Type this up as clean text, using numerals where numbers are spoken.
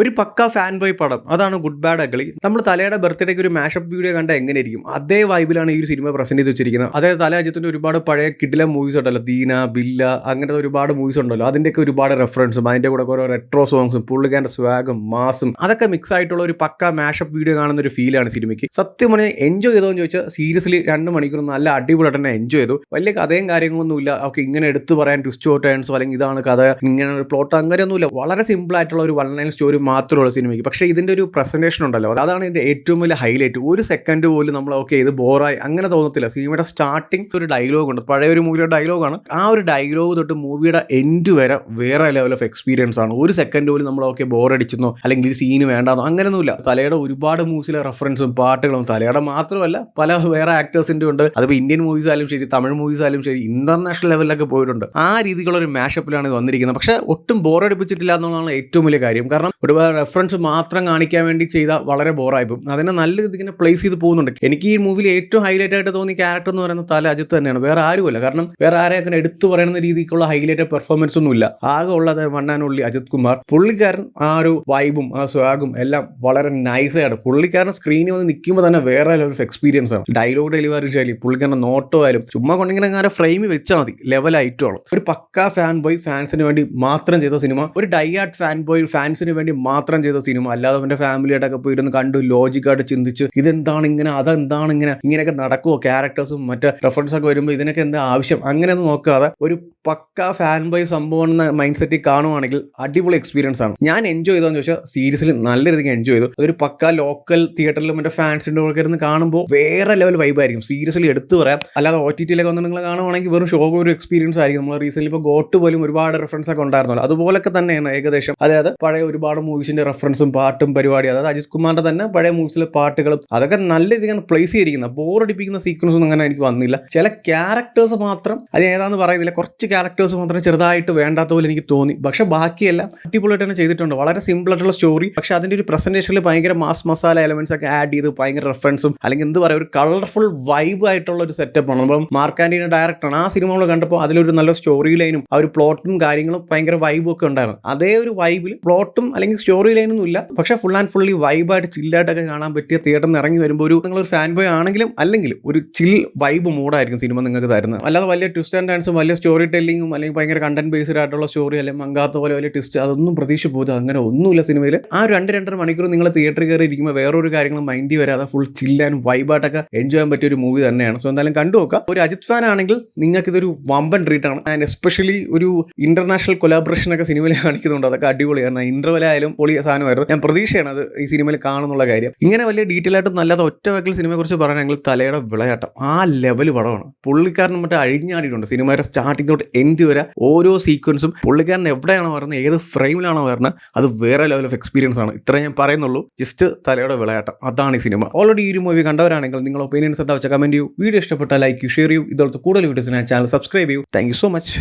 ഒരു പക്ക fan boy പടം അതാണ് ഗുഡ് ബാഡ് അഗ്ലി. നമ്മൾ തലയുടെ ബർത്ത്ഡേക്ക് ഒരു മാഷപ്പ് വീഡിയോ കണ്ട എങ്ങനെയിരിക്കും അതേ വൈബിലാണ് ഈ ഒരു സിനിമ പ്രസന്റ് ചെയ്ത് വെച്ചിരിക്കുന്നത്. അതായത് തല അജിത്തിന്റെ ഒരുപാട് പഴയ കിടിലൻ മൂവീസ് ഉണ്ടല്ലോ, ദീന, ബില്ല, അങ്ങനത്തെ ഒരുപാട് മൂവീസ് ഉണ്ടല്ലോ, അതിന്റെയൊക്കെ ഒരുപാട് റെഫറൻസും അതിന്റെ കൂടെ ഓരോ റെട്രോ സോങ്സും പുള്ളിക്കാരന്റെ സ്വാഗും മാസും അതൊക്കെ മിക്സ് ആയിട്ടുള്ള ഒരു പക്ക മാഷപ്പ് വീഡിയോ കാണുന്ന ഒരു ഫീലാണ് സിനിമയ്ക്ക്. സത്യം പറഞ്ഞാൽ എൻജോയ് ചെയ്തോന്ന് ചോദിച്ചാൽ സീരിയസ്ലി 2 മണിക്കൂർ നല്ല അടിപൊളിയായിട്ട് തന്നെ എൻജോയ് ചെയ്തു. വലിയ കഥയും കാര്യങ്ങളൊന്നുമില്ല, ഓക്കെ ഇങ്ങനെ എടുത്തു പറയാൻ ട്വിസ്റ്റോ ടേൺസോ അല്ലെങ്കിൽ ഇതാണ് കഥ ഇങ്ങനെ ഒരു പ്ലോട്ട് അങ്ങനെയൊന്നുമില്ല. വളരെ സിമ്പിൾ ആയിട്ടുള്ള ഒരു 1 ലൈൻ സ്റ്റോറി മാത്രമുള്ള സിനിമയ്ക്ക്. പക്ഷേ ഇതിന്റെ ഒരു പ്രസന്റേഷൻ ഉണ്ടല്ലോ, അതാണ് ഇതിന്റെ ഏറ്റവും വലിയ ഹൈലൈറ്റ്. ഒരു സെക്കൻഡ് പോലും നമ്മൾ ഓക്കെ ഇത് ബോറായി അങ്ങനെ തോന്നത്തില്ല. സിനിമയുടെ സ്റ്റാർട്ടിങ് ഒരു ഡയലോഗ് ഉണ്ട്, പഴയ ഒരു മൂവിയുടെ ഡയലോഗാണ്. ആ ഒരു ഡയലോഗ് തൊട്ട് മൂവിയുടെ എൻഡ് വരെ വേറെ ലെവൽ ഓഫ് എക്സ്പീരിയൻസ് ആണ്. ഒരു സെക്കൻഡ് പോലും നമ്മൾ ഓക്കെ ബോറടിച്ചെന്നോ അല്ലെങ്കിൽ ഈ സീന് വേണ്ടാന്നോ അങ്ങനെയൊന്നുമില്ല. തലയുടെ ഒരുപാട് മൂവ്സിലെ റെഫറൻസും പാട്ടുകളും തലയുടെ മാത്രമല്ല പല വേറെ ആക്ടേഴ്സിന്റെ ഉണ്ട്. അതിപ്പോൾ ഇന്ത്യൻ മൂവീസ് ആയാലും ശരി, തമിഴ് മൂവീസ് ആയാലും ശരി, ഇന്റർനാഷണൽ ലെവലിലൊക്കെ പോയിട്ടുണ്ട്. ആ രീതിക്കുള്ള ഒരു മാഷപ്പിലാണ് വന്നിരിക്കുന്നത്. പക്ഷേ ഒട്ടും ബോറടിപ്പിച്ചിട്ടില്ല എന്നുള്ളതാണ് ഏറ്റവും വലിയ കാര്യം. കാരണം ഒരുപാട് റെഫറൻസ് മാത്രം കാണിക്കാൻ വേണ്ടി ചെയ്ത വളരെ ബോറായിപ്പോൾ അതിനെ നല്ല രീതിക്ക് പ്ലേസ് ചെയ്ത് പോകുന്നുണ്ട്. എനിക്ക് ഈ മൂവിയിൽ ഏറ്റവും ഹൈലൈറ്റ് ആയിട്ട് തോന്നിയ ക്യാരക്ടർ എന്ന് പറയുന്നത് തല അജിത്ത് തന്നെയാണ്, വേറെ ആരുമല്ല. കാരണം വേറെ ആരെ അങ്ങനെ എടുത്തു പറയുന്ന രീതിക്കുള്ള ഹൈലൈറ്റ് പെർഫോമൻസ് ഒന്നും ഇല്ല. ആകെ ഉള്ളത് വണ്ണാനുള്ളി അജിത് കുമാർ. പുള്ളിക്കാരൻ ആ ഒരു വൈബും ആ സ്വാഗും എല്ലാം വളരെ നൈസാണ്. പുള്ളിക്കാരൻ സ്ക്രീനിൽ വന്ന് നിൽക്കുമ്പോൾ തന്നെ വേറെ ലെവൽ ഓഫ് എക്സ്പീരിയൻസ് ആണ്. ഡയലോഗ് ഡെലിവറി ശൈലി, പുള്ളിക്കാരൻ്റെ നോട്ടോ ആയാലും ചുമ്മാ കൊണ്ടിങ്ങനെ അങ്ങനെ ഫ്രെയിമിൽ വെച്ചാൽ മതി, ലെവലായിട്ടുള്ളൂ. ഒരു പക്ക ഫാൻ ബോയ് ഫാൻസിന് വേണ്ടി മാത്രം ചെയ്ത സിനിമ, ഒരു ഡൈഹാർഡ് ഫാൻ ബോയ് ഫാൻസിന് വേണ്ടി മാത്രം ചെയ്ത സിനിമ. അല്ലാതെ അവൻ്റെ ഫാമിലിയായിട്ടൊക്കെ പോയിരുന്ന് കണ്ടു ലോജിക്കായിട്ട് ചിന്തിച്ച് ഇതെന്താണ് ഇങ്ങനെ, അതെന്താണ് ഇങ്ങനെയൊക്കെ നടക്കുമോ, ക്യാരക്ടേഴ്സും മറ്റേ റെഫറൻസ് ഒക്കെ വരുമ്പോൾ ഇതിനൊക്കെ എന്താ ആവശ്യം അങ്ങനെയൊന്നും നോക്കാതെ ഒരു പക്ക ഫാൻ ബോയ് സംഭവം എന്ന മൈൻഡ് സെറ്റിൽ കാണുവാണെങ്കിൽ അടിപൊളി എക്സ്പീരിയൻസ് ആണ്. ഞാൻ എൻജോയ് ചെയ്തതെന്ന് ചോദിച്ചാൽ സീരീസിൽ നല്ല രീതിക്ക് എൻജോയ് ചെയ്തു. ഒരു പക്ക ലോക്കൽ തിയേറ്ററിലും മറ്റേ ഫാൻസിൻ്റെ ഒക്കെ ഇരുന്ന് കാണുമ്പോൾ വേറെ ലെവൽ വൈബായിരിക്കും. സീരീസിൽ എടുത്തു പറയാം. അല്ലാതെ OTT-യിലൊക്കെ വന്ന് നിങ്ങൾ കാണുവാണെങ്കിൽ വെറും ഷോ ഒരു എക്സ്പീരിയൻസ് ആയിരിക്കും. നമ്മൾ റീസെന്റ് ഇപ്പോൾ ഗോട്ട് പോലും ഒരുപാട് റെഫറൻസ് ഒക്കെ ഉണ്ടായിരുന്നല്ലോ, അതുപോലൊക്കെ തന്നെയാണ് ഏകദേശം. അതായത് പഴയ ഒരുപാട് മൂവീസിന്റെ റെഫറൻസും പാട്ടും പരിപാടി, അതായത് അജിത് കുമാറിന്റെ തന്നെ പഴയ മൂവീസിലെ പാട്ടുകളും അതൊക്കെ നല്ല രീതിക്കാണ് പ്ലേസ് ചെയ്തിരിക്കുന്നത്. ബോറടിപ്പിക്കുന്ന സീക്വൻസ് ഒന്നും അങ്ങനെ എനിക്ക് വന്നില്ല. ചില ക്യാരക്ടേഴ്സ് മാത്രം, അത് ഏതാണെന്ന് പറയുന്നില്ല, കുറച്ച് ക്യാരക്ടേഴ്സ് മാത്രം ചെറുതായിട്ട് വേണ്ടാത്ത പോലെ എനിക്ക് തോന്നി. പക്ഷെ ബാക്കിയെല്ലാം അടിപൊളിയായിട്ട് തന്നെ ചെയ്തിട്ടുണ്ട്. വളരെ സിമ്പിൾ ആയിട്ടുള്ള സ്റ്റോറി, പക്ഷെ അതിന്റെ ഒരു പ്രസന്റേഷനിൽ ഭയങ്കര മാസ് മസാല എലമെന്റ്സ് ഒക്കെ ആഡ് ചെയ്ത് ഭയങ്കര റെഫറൻസും അല്ലെങ്കിൽ എന്ത് പറയുക ഒരു കളർഫുൾ വൈബ് ആയിട്ടുള്ള ഒരു സെറ്റപ്പ് ആണ്. നമ്മൾ മാർക്ക് ആന്റണിയുടെ ഡയറക്ടറാണ്. ആ സിനിമ നമ്മൾ കണ്ടപ്പോൾ അതിലൊരു നല്ല സ്റ്റോറി ലൈനും ആ ഒരു പ്ലോട്ടും കാര്യങ്ങളും ഭയങ്കര വൈബും ഒക്കെ ഉണ്ടായിരുന്നു. അതേ ഒരു വൈബിൽ പ്ലോട്ടും അല്ലെങ്കിൽ സ്റ്റോറി ലൈനൊന്നും ഇല്ല, പക്ഷെ ഫുൾ ആൻഡ് ഫുള്ളി വൈബായിട്ട് ചില്ലായിട്ടൊക്കെ കാണാൻ പറ്റിയ തിയേറ്ററിൽ നിന്ന് ഇറങ്ങി വരുമ്പോൾ ഒരു നിങ്ങളൊരു ഫാൻ ബോയ് ആണെങ്കിലും അല്ലെങ്കിലും ഒരു ചിൽ വൈബ് മൂഡായിരിക്കും സിനിമ നിങ്ങൾക്ക് തരുന്നത്. അല്ലാതെ വലിയ ട്വിസ്റ്റ് ആൻഡ് ടേൺസും വലിയ സ്റ്റോറി ടെല്ലിങ്ങും അല്ലെങ്കിൽ ഭയങ്കര കണ്ടന്റ് ബേസ്ഡ് ആയിട്ടുള്ള സ്റ്റോറി അല്ലെങ്കിൽ മങ്കാത്ത പോലെ വലിയ ട്വിസ്റ്റ് അതൊന്നും പ്രതീക്ഷ പോകുന്നത് അങ്ങനെ ഒന്നുമില്ല സിനിമയിൽ. ആ 2-2.5 മണിക്കൂർ നിങ്ങൾ തിയേറ്ററിൽ കയറി ഇരിക്കുമ്പോൾ വേറൊരു കാര്യങ്ങളും മൈൻഡ് വരാതെ ഫുൾ ചിൽ ആൻഡ് വൈബായിട്ടൊക്കെ എൻജോയ് ചെയ്യാൻ പറ്റിയ ഒരു മൂവി തന്നെയാണ്. സോ എന്തായാലും കണ്ടു നോക്കുക. ഒരു അജിത് ഫാൻ ആണെങ്കിൽ നിങ്ങൾക്ക് ഇതൊരു വമ്പൻ ട്രീറ്റ് ആണ്. ആൻഡ് എസ്പെഷ്യലി ഒരു ഇന്റർനാഷണൽ കൊലാബറേഷൻ ഒക്കെ സിനിമയിൽ കാണിക്കുന്നുണ്ട്, അതൊക്കെ അടിപൊളിയാണ്. ഇന്റർവെൽ ആയാലും പൊളി സാധനമായിരുന്നു. ഞാൻ പ്രതീക്ഷയാണ് അത് ഈ സിനിമയിൽ കാണുന്നുള്ള കാര്യം. ഇങ്ങനെ വലിയ ഡീറ്റെയിൽ ആയിട്ട് നല്ലത് ഒറ്റ വാക്കിൽ സിനിമയെ കുറിച്ച് പറയുകയാണെങ്കിൽ തലയുടെ വിളയാട്ടം ആ ലെവൽ പടമാണ്. പുള്ളിക്കാരൻ മറ്റേ അഴിഞ്ഞാടിയിട്ടുണ്ട് സിനിമയുടെ സ്റ്റാർട്ടിംഗ് തൊട്ട് എൻഡ് വരെ. ഓരോ സീക്വൻസും പുള്ളിക്കാരൻ എവിടെയാണോ വരുന്നത്, ഏത് ഫ്രെയിമിലാണോ വരുന്നത്, അത് വേറെ ലെവൽ ഓഫ് എക്സ്പീരിയൻസ് ആണ്. ഇത്ര ഞാൻ പറയുന്നുള്ളൂ. ജസ്റ്റ് തലയുടെ വിളയാട്ടം അതാണ് ഈ സിനിമ. ഓൾറെഡി ഈ ഒരു മൂവി കണ്ടവരാണെങ്കിൽ നിങ്ങൾ ഒപ്പീനിയൻസ് എന്താ വെച്ചാൽ കമന്റ് ചെയ്യൂ. വീഡിയോ ഇഷ്ടപ്പെട്ടാൽ ലൈക്ക് ചെയ്യൂ, ഷെയർ ചെയ്യൂ. ഇതുപോലത്തെ കൂടുതൽ വീഡിയോസിനായി ചാനൽ സബ്സ്ക്രൈബ് ചെയ്യൂ. Thank you so much.